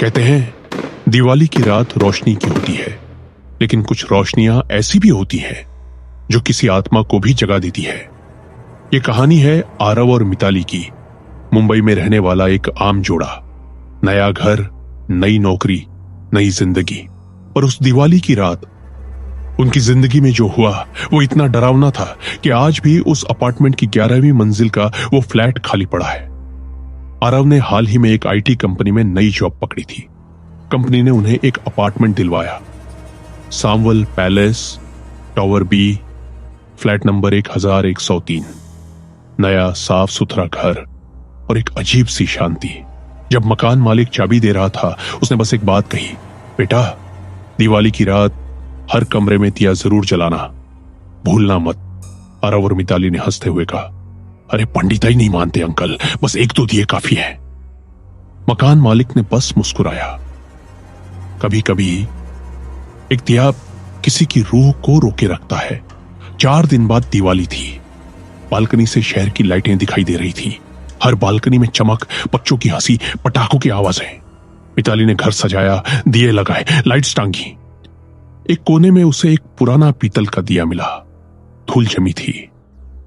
कहते हैं दिवाली की रात रोशनी की होती है, लेकिन कुछ रोशनियां ऐसी भी होती हैं जो किसी आत्मा को भी जगा देती है। ये कहानी है आरव और मिताली की। मुंबई में रहने वाला एक आम जोड़ा, नया घर, नई नौकरी, नई जिंदगी। और उस दिवाली की रात उनकी जिंदगी में जो हुआ वो इतना डरावना था कि आज भी उस अपार्टमेंट की 11वीं मंजिल का वो फ्लैट खाली पड़ा है। आरव ने हाल ही में एक आईटी कंपनी में नई जॉब पकड़ी थी। कंपनी ने उन्हें एक अपार्टमेंट दिलवाया, Samuel palace, tower B, flat number 1103। नया साफ सुथरा घर और एक अजीब सी शांति। जब मकान मालिक चाबी दे रहा था, उसने बस एक बात कही, बेटा, दिवाली की रात हर कमरे में दिया जरूर जलाना, भूलना मत। आरव और मिताली ने हंसते हुए कहा, अरे पंडिता ही नहीं मानते अंकल, बस एक दो दिए काफी है। मकान मालिक ने बस मुस्कुराया। कभी कभी एक दिया किसी की रूह को रोके रखता है। 4 दिन बाद दिवाली थी। बालकनी से शहर की लाइटें दिखाई दे रही थी। हर बालकनी में चमक, बच्चों की हंसी, पटाखों की आवाजें। मिताली ने घर सजाया, दिए लगाए, लाइट्स टांगी। एक कोने में उसे एक पुराना पीतल का दिया मिला। धूल जमी थी,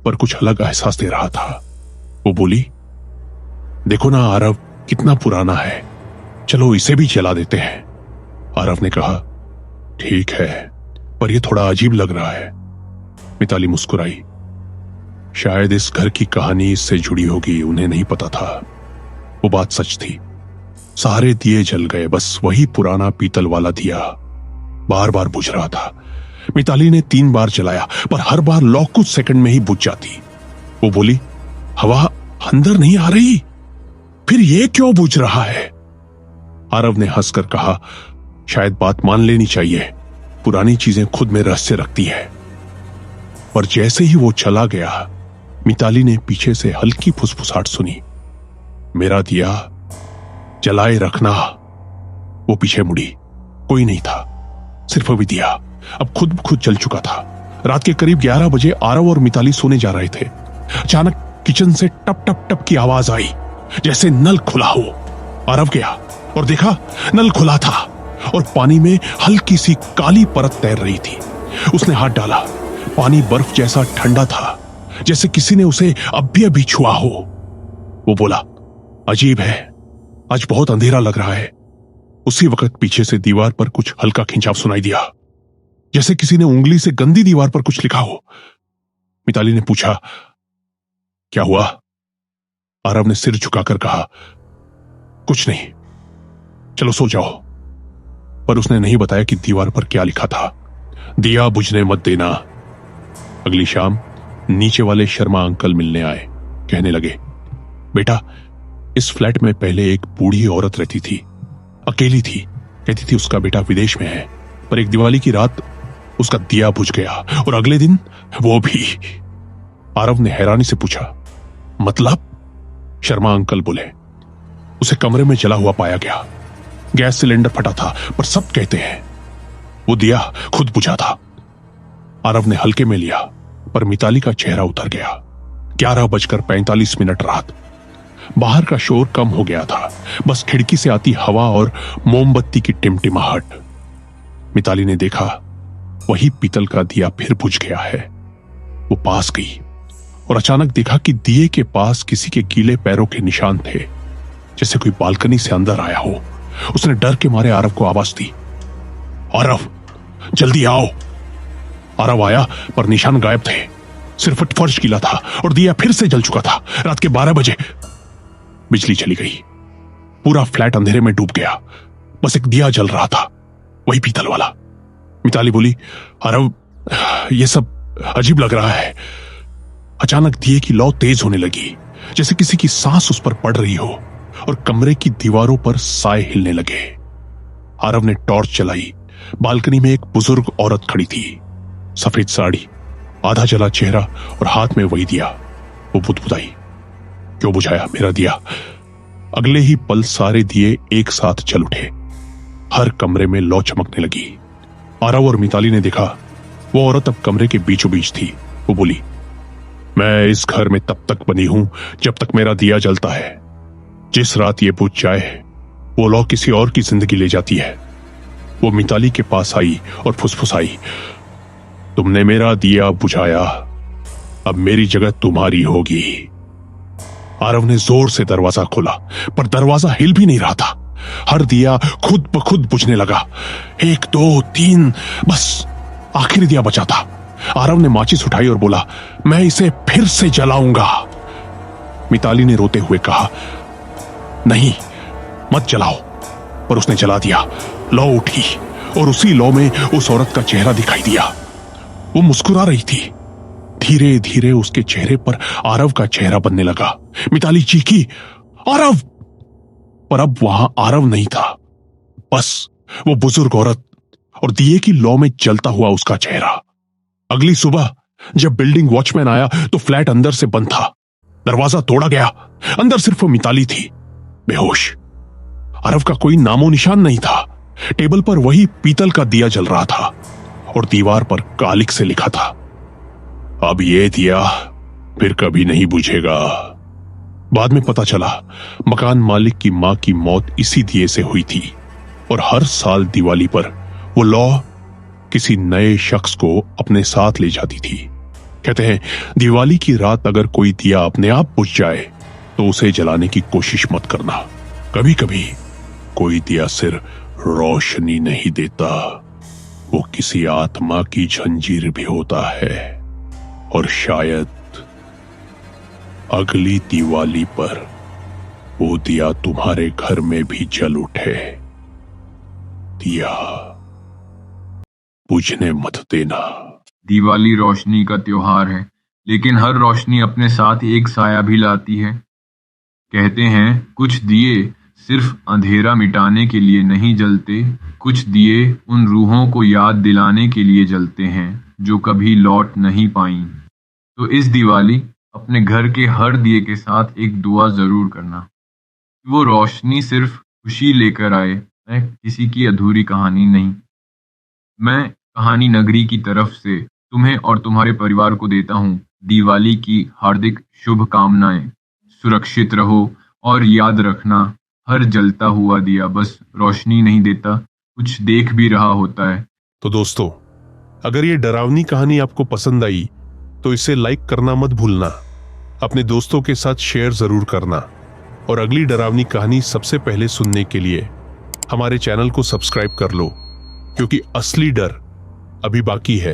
पर कुछ अलग एहसास दे रहा था। वो बोली, देखो ना आरव, कितना पुराना है, चलो इसे भी जला देते हैं। आरव ने कहा, ठीक है, पर यह थोड़ा अजीब लग रहा है। मिताली मुस्कुराई। शायद इस घर की कहानी इससे जुड़ी होगी, उन्हें नहीं पता था। वो बात सच थी। सारे दिए जल गए, बस वही पुराना पीतल वाला दिया बार बार बुझ रहा था। मिताली ने 3 बार जलाया, पर हर बार लौ कुछ सेकंड में ही बुझ जाती। वो बोली, हवा अंदर नहीं आ रही, फिर ये क्यों बुझ रहा है? आरव ने हंसकर कहा, शायद बात मान लेनी चाहिए, पुरानी चीजें खुद में रहस्य रखती है। और जैसे ही वो चला गया, मिताली ने पीछे से हल्की फुसफुसाहट सुनी, मेरा दिया जलाए रखना। वो पीछे मुड़ी, कोई नहीं था, सिर्फ अभी दिया अब खुद ब खुद जल चुका था। रात के करीब 11 बजे आरव और मिताली सोने जा रहे थे। अचानक किचन से टप टप टप की आवाज आई, जैसे नल खुला हो। आरव गया और देखा नल खुला था और पानी में हल्की सी काली परत तैर रही थी। उसने हाथ डाला, पानी बर्फ जैसा ठंडा था, जैसे किसी ने उसे अभी छुआ हो। वो बोला, अजीब है, आज बहुत अंधेरा लग रहा है। उसी वक्त पीछे से दीवार पर कुछ हल्का खिंचाव सुनाई दिया, जैसे किसी ने उंगली से गंदी दीवार पर कुछ लिखा हो। मिताली ने पूछा, क्या हुआ? आरव ने सिर झुकाकर कहा, कुछ नहीं, चलो सो जाओ। पर उसने नहीं बताया कि दीवार पर क्या लिखा था। दिया बुझने मत देना। अगली शाम नीचे वाले शर्मा अंकल मिलने आए। कहने लगे, बेटा, इस फ्लैट में पहले एक बूढ़ी औरत रहती थी, अकेली थी। कहती थी उसका बेटा विदेश में है, पर एक दिवाली की रात उसका दिया बुझ गया और अगले दिन वो भी। आरव ने हैरानी से पूछा, मतलब? शर्मा अंकल बोले, उसे कमरे में जला हुआ पाया गया। गैस सिलेंडर फटा था, पर सब कहते हैं वो दिया खुद बुझा था। आरव ने हल्के में लिया, पर मिताली का चेहरा उतर गया। 11:45 रात। बाहर का शोर कम हो गया था, बस खिड़की से आती हवा और मोमबत्ती की टिमटिमाहट। मिताली ने देखा, वही पीतल का दिया फिर बुझ गया है। वो पास गई और अचानक देखा कि दिए के पास किसी के गीले पैरों के निशान थे, जैसे कोई बालकनी से अंदर आया हो। उसने डर के मारे आरव को आवाज दी, आरव, जल्दी आओ। आरव आया, पर निशान गायब थे। सिर्फ फर्श गीला था और दिया फिर से जल चुका था। रात के 12 बजे बिजली चली गई। पूरा फ्लैट अंधेरे में डूब गया। बस एक दिया जल रहा था, वही पीतल वाला। मिताली बोली, आरव, ये सब अजीब लग रहा है। अचानक दिए की लौ तेज होने लगी, जैसे किसी की सांस उस पर पड़ रही हो, और कमरे की दीवारों पर साए हिलने लगे। आरव ने टॉर्च जलाई। बालकनी में एक बुजुर्ग औरत खड़ी थी, सफेद साड़ी, आधा जला चेहरा और हाथ में वही दिया। वो बुदबुदाई, क्यों बुझाया मेरा दिया? अगले ही पल सारे दिए एक साथ जल उठे। हर कमरे में लौ चमकने लगी। आरव और मिताली ने देखा, वो औरत अब कमरे के बीचों बीच थी। वो बोली, मैं इस घर में तब तक बनी हूं जब तक मेरा दिया जलता है। जिस रात ये बुझ जाए, वो लौ किसी और की जिंदगी ले जाती है। वो मिताली के पास आई और फुसफुसाई, तुमने मेरा दिया बुझाया, अब मेरी जगह तुम्हारी होगी। आरव ने जोर से दरवाजा खोला, पर दरवाजा हिल भी नहीं रहा था। हर दिया खुद ब खुद बुझने लगा। 1 2 3, बस आखिरी दिया बचा था। आरव ने माचिस उठाई और बोला, मैं इसे फिर से जलाऊंगा। मिताली ने रोते हुए कहा, नहीं मत जलाओ, पर उसने जला दिया। लौ उठी और उसी लौ में उस औरत का चेहरा दिखाई दिया। वो मुस्कुरा रही थी। धीरे धीरे उसके चेहरे पर आरव का चेहरा बनने लगा। मिताली चीखी, आरव! पर अब वहां आरव नहीं था, बस वो बुजुर्ग औरत और दिए की लौ में जलता हुआ उसका चेहरा। अगली सुबह जब बिल्डिंग वॉचमैन आया तो फ्लैट अंदर से बंद था। दरवाजा तोड़ा गया। अंदर सिर्फ वो मिताली थी, बेहोश। आरव का कोई नामो निशान नहीं था। टेबल पर वही पीतल का दिया जल रहा था और दीवार पर कालिक से लिखा था, अब ये दिया फिर कभी नहीं बुझेगा। बाद में पता चला मकान मालिक की मां की मौत इसी दिए से हुई थी और हर साल दिवाली पर वो लौ किसी नए शख्स को अपने साथ ले जाती थी। कहते हैं दिवाली की रात अगर कोई दिया अपने आप बुझ जाए तो उसे जलाने की कोशिश मत करना। कभी कभी कोई दिया सिर्फ रोशनी नहीं देता, वो किसी आत्मा की जंजीर भी होता है। और शायद अगली दिवाली पर वो दिया तुम्हारे घर में भी जल उठे। दिया बुझने मत देना। दिवाली रोशनी का त्योहार है, लेकिन हर रोशनी अपने साथ एक साया भी लाती है। कहते हैं कुछ दिए सिर्फ अंधेरा मिटाने के लिए नहीं जलते, कुछ दिए उन रूहों को याद दिलाने के लिए जलते हैं जो कभी लौट नहीं पाईं। तो इस दिवाली अपने घर के हर दिए के साथ एक दुआ जरूर करना, वो रोशनी सिर्फ खुशी लेकर आए, किसी की अधूरी कहानी नहीं। मैं कहानी नगरी की तरफ से तुम्हें और तुम्हारे परिवार को देता हूँ दिवाली की हार्दिक शुभकामनाएं। सुरक्षित रहो और याद रखना, हर जलता हुआ दिया बस रोशनी नहीं देता, कुछ देख भी रहा होता है। तो दोस्तों, अगर ये डरावनी कहानी आपको पसंद आई तो इसे लाइक करना मत भूलना, अपने दोस्तों के साथ शेयर जरूर करना और अगली डरावनी कहानी सबसे पहले सुनने के लिए हमारे चैनल को सब्सक्राइब कर लो, क्योंकि असली डर अभी बाकी है।